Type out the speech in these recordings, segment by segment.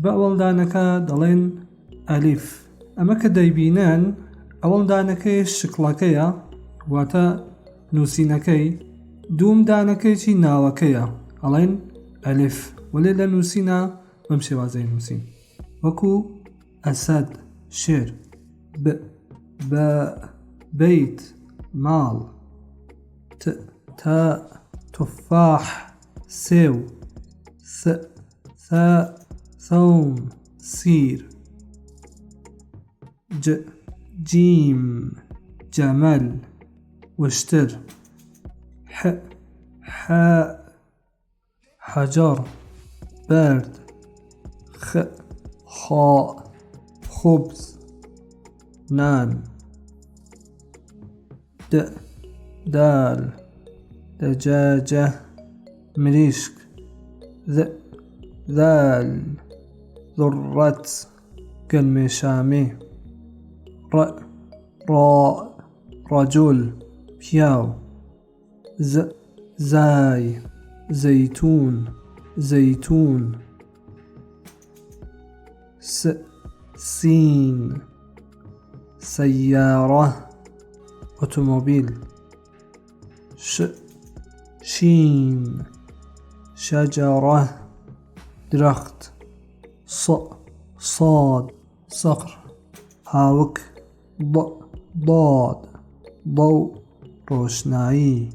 بأول دانكا دلين ألف. أما كدايبينان أول دانكي شكلكيا واتا نوسينكي دوم دانكي چي ناوكيا ألين ألف وليلا نوسينا بمشي وازي نوسين وكو أسد شير بيت مال تفاح سيو ثوم سير جيم جمل واشتر حجر برد خاء خبز نان دال دجاجة مريشك ذال ذرة كلمة شامي راء رجل بياو زاي زيتون سين سيارة أوتوموبيل شين شجرة درخت صاد صقر هاوك ضاد ضوء روشنايي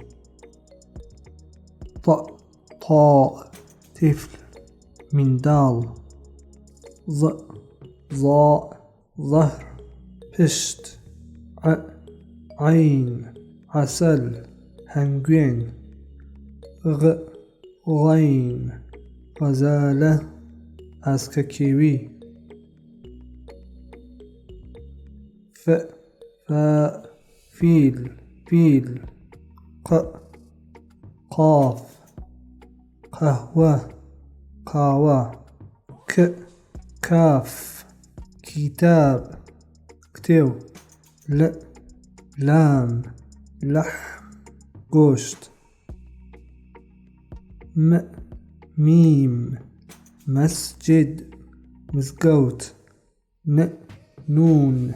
طاء طفل مندال ظاء ظهر پشت عين عسل هنجوين غين غزالة أسككيوي فيل قاف قهوة كاف كتاب كتو لام لحم گوشت ميم مسجد مزقوت نون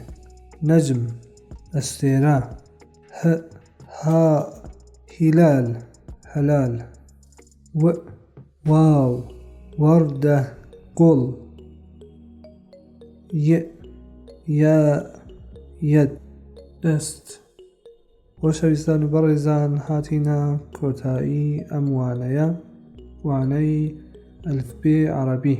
نجم استيرا ها هلال هلال واو وردة قل يا يد دست وشويستان برزان هاتينا كوتائي أموانيا واني ألف ب عربي